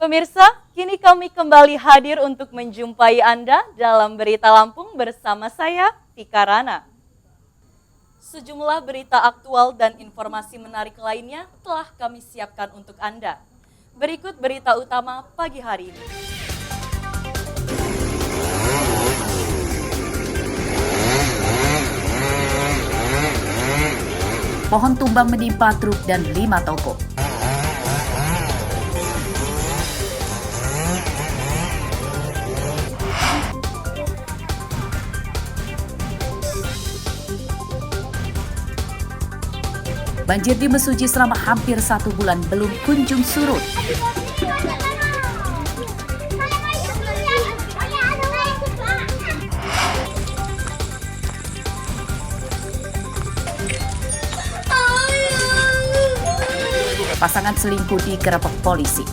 Pemirsa, kini kami kembali hadir untuk menjumpai Anda dalam Berita Lampung bersama saya, Tika Rana. Sejumlah berita aktual dan informasi menarik lainnya telah kami siapkan untuk Anda. Berikut berita utama pagi hari ini. Pohon tumbang menimpa truk dan 5 toko. Banjir di Mesuji selama hampir 1 bulan belum kunjung surut. Pasangan selingkuh digerebek polisi.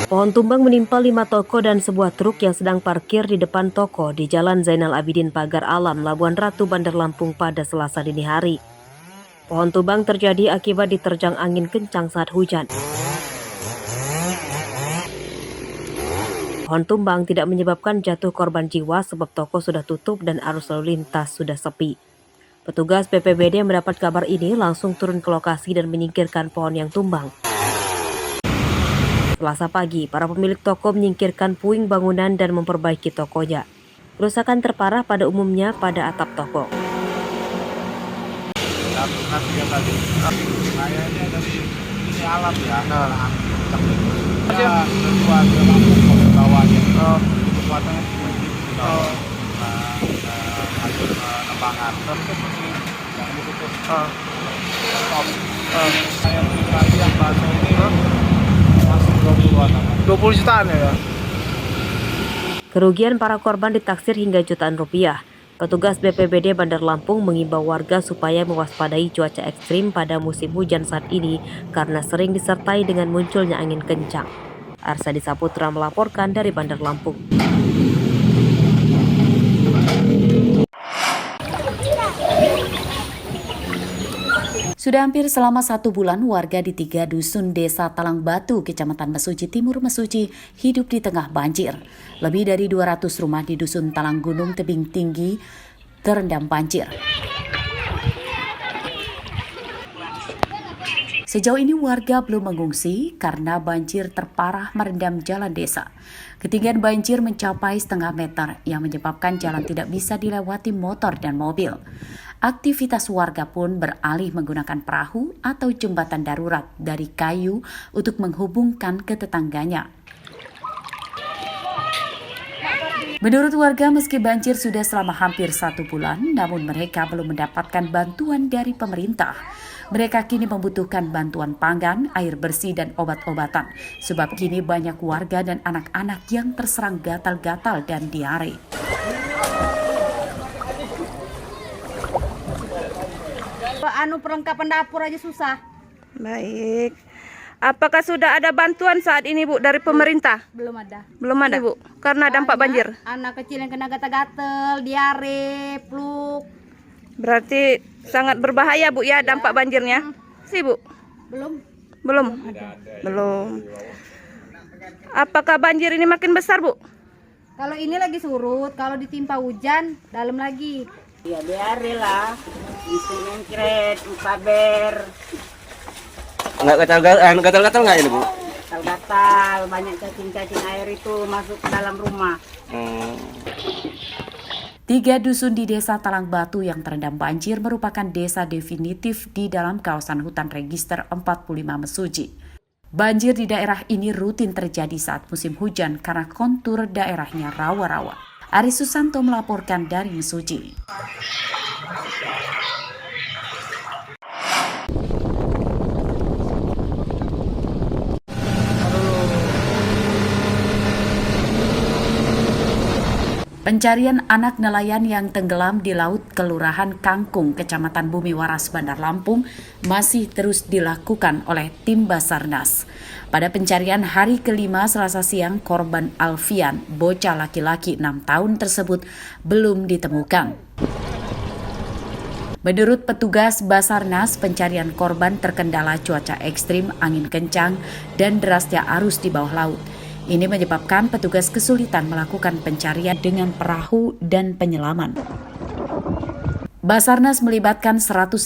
Pohon tumbang menimpa 5 toko dan sebuah truk yang sedang parkir di depan toko di Jalan Zainal Abidin Pagar Alam, Labuan Ratu, Bandar Lampung pada Selasa dini hari. Pohon tumbang terjadi akibat diterjang angin kencang saat hujan. Pohon tumbang tidak menyebabkan jatuh korban jiwa sebab toko sudah tutup dan arus lalu lintas sudah sepi. Petugas BPBD mendapat kabar ini langsung turun ke lokasi dan menyingkirkan pohon yang tumbang. Selasa pagi, para pemilik toko menyingkirkan puing bangunan dan memperbaiki tokonya. Kerusakan terparah pada umumnya pada atap toko. Kayaknya dari ini alam ya. Kekuatannya hasil nebangan terus yang ditutup. Saya pribadi yang bahasa ini masih 20 jutaan ya. Kerugian para korban ditaksir hingga jutaan rupiah. Petugas BPBD Bandar Lampung mengimbau warga supaya mewaspadai cuaca ekstrim pada musim hujan saat ini karena sering disertai dengan munculnya angin kencang. Arsadi Saputra melaporkan dari Bandar Lampung. Sudah hampir selama 1 bulan, warga di 3 dusun desa Talang Batu, Kecamatan Mesuji Timur Mesuji, hidup di tengah banjir. Lebih dari 200 rumah di dusun Talang Gunung Tebing Tinggi terendam banjir. Sejauh ini warga belum mengungsi karena banjir terparah merendam jalan desa. Ketinggian banjir mencapai setengah meter yang menyebabkan jalan tidak bisa dilewati motor dan mobil. Aktivitas warga pun beralih menggunakan perahu atau jembatan darurat dari kayu untuk menghubungkan ke tetangganya. Menurut warga, meski banjir sudah selama hampir 1 bulan, namun mereka belum mendapatkan bantuan dari pemerintah. Mereka kini membutuhkan bantuan pangan, air bersih, dan obat-obatan, sebab kini banyak warga dan anak-anak yang terserang gatal-gatal dan diare. Perlengkapan dapur aja susah. Baik. Apakah sudah ada bantuan saat ini, Bu, dari pemerintah? Belum ada. Belum ada, Bu, karena dampak banjir. Anak kecil yang kena gatal-gatal, diare, fluk. Berarti sangat berbahaya, Bu, ya, dampak banjirnya. Sih, Bu? Belum. Belum. Apakah banjir ini makin besar, Bu? Kalau ini lagi surut, kalau ditimpa hujan, dalam lagi. Ya diare lah, bisa ngengkret, paber. Nggak gatal-gatal nggak ini, Bu? Gatal-gatal, banyak cacing-cacing air itu masuk ke dalam rumah. 3 dusun di desa Talang Batu yang terendam banjir merupakan desa definitif di dalam kawasan hutan register 45 Mesuji. Banjir di daerah ini rutin terjadi saat musim hujan karena kontur daerahnya rawa-rawa. Ari Susanto melaporkan dari Mesuji. Pencarian anak nelayan yang tenggelam di laut Kelurahan Kangkung, Kecamatan Bumi Waras, Bandar Lampung masih terus dilakukan oleh tim Basarnas. Pada pencarian hari kelima Selasa siang, korban Alfian, bocah laki-laki 6 tahun tersebut belum ditemukan. Menurut petugas Basarnas, pencarian korban terkendala cuaca ekstrim, angin kencang, dan derasnya arus di bawah laut. Ini menyebabkan petugas kesulitan melakukan pencarian dengan perahu dan penyelaman. Basarnas melibatkan 150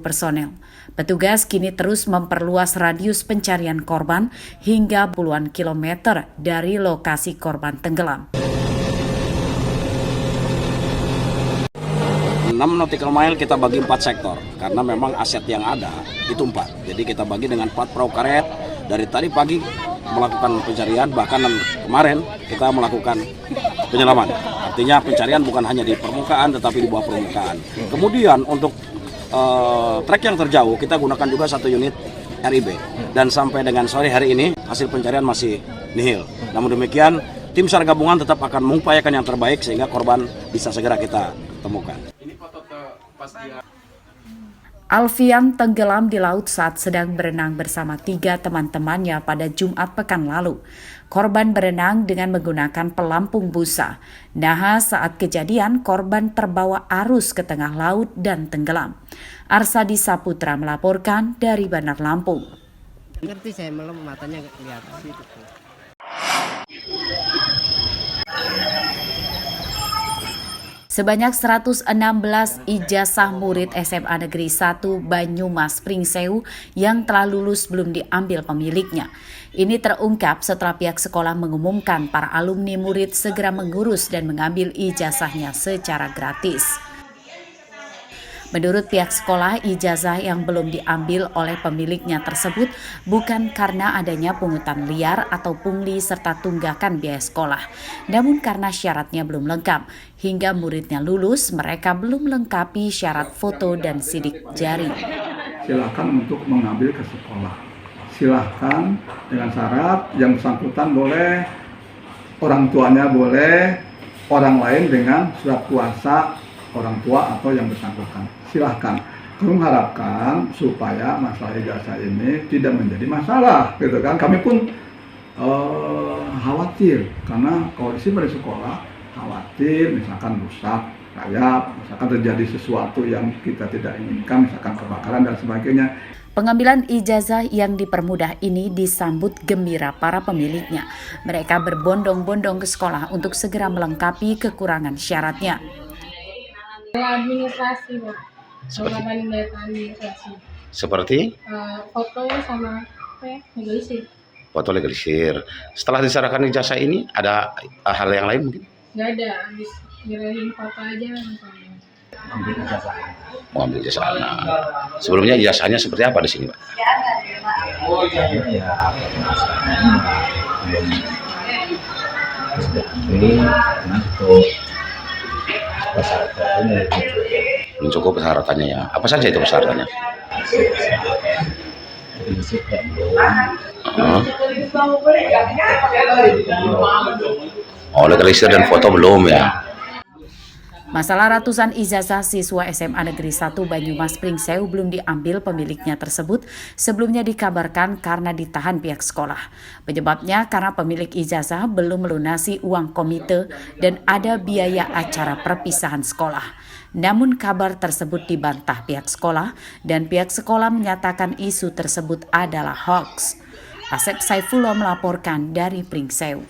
personel. Petugas kini terus memperluas radius pencarian korban hingga puluhan kilometer dari lokasi korban tenggelam. 6 nautical mile kita bagi 4 sektor, karena memang aset yang ada itu 4. Jadi kita bagi dengan 4 perahu karet. Dari tadi pagi melakukan pencarian, bahkan kemarin kita melakukan penyelaman. Artinya pencarian bukan hanya di permukaan tetapi di bawah permukaan. Kemudian untuk trek yang terjauh kita gunakan juga 1 unit RIB. Dan sampai dengan sore hari ini hasil pencarian masih nihil. Namun demikian tim SAR gabungan tetap akan mengupayakan yang terbaik sehingga korban bisa segera kita temukan. Alfian tenggelam di laut saat sedang berenang bersama 3 teman-temannya pada Jumat pekan lalu. Korban berenang dengan menggunakan pelampung busa. Nahas saat kejadian korban terbawa arus ke tengah laut dan tenggelam. Arsadi Saputra melaporkan dari Bandar Lampung. Ngerti saya, malam matanya nggak kelihatan situ. Sebanyak 116 ijazah murid SMA Negeri 1 Banyumas Pringsewu yang telah lulus belum diambil pemiliknya. Ini terungkap setelah pihak sekolah mengumumkan para alumni murid segera mengurus dan mengambil ijazahnya secara gratis. Menurut pihak sekolah, ijazah yang belum diambil oleh pemiliknya tersebut bukan karena adanya pungutan liar atau pungli serta tunggakan biaya sekolah, namun karena syaratnya belum lengkap. Hingga muridnya lulus, mereka belum melengkapi syarat foto dan sidik jari. Silakan untuk mengambil ke sekolah. Silakan dengan syarat yang bersangkutan boleh, orang tuanya boleh, orang lain dengan surat kuasa orang tua atau yang bersangkutan. Silahkan. Kami mengharapkan supaya masalah ijazah ini tidak menjadi masalah, gitu kan? Kami pun khawatir karena kondisi pada sekolah khawatir, misalkan rusak, rayap, misalkan terjadi sesuatu yang kita tidak inginkan, misalkan kebakaran dan sebagainya. Pengambilan ijazah yang dipermudah ini disambut gembira para pemiliknya. Mereka berbondong-bondong ke sekolah untuk segera melengkapi kekurangan syaratnya. Administrasi, Pak. Pengambilan data administrasi. Seperti? Foto sama legalisir. Foto legalisir. Setelah diserahkan ijazah ini, ada hal yang lain mungkin? Nggak ada, habis nyerahin foto aja. Ambil ijazah. Mau ambil ijazah. Nah, sebelumnya ijazahnya seperti apa di sini, Pak? Belum cukup persyaratannya ya. Apa saja itu persyaratannya? Oh, legalisir dan foto belum ya. Masalah ratusan ijazah siswa SMA Negeri 1 Banyumas Pringsewu belum diambil pemiliknya tersebut sebelumnya dikabarkan karena ditahan pihak sekolah. Penyebabnya karena pemilik ijazah belum melunasi uang komite dan ada biaya acara perpisahan sekolah. Namun kabar tersebut dibantah pihak sekolah dan pihak sekolah menyatakan isu tersebut adalah hoax. Asep Saifullah melaporkan dari Pringsewu.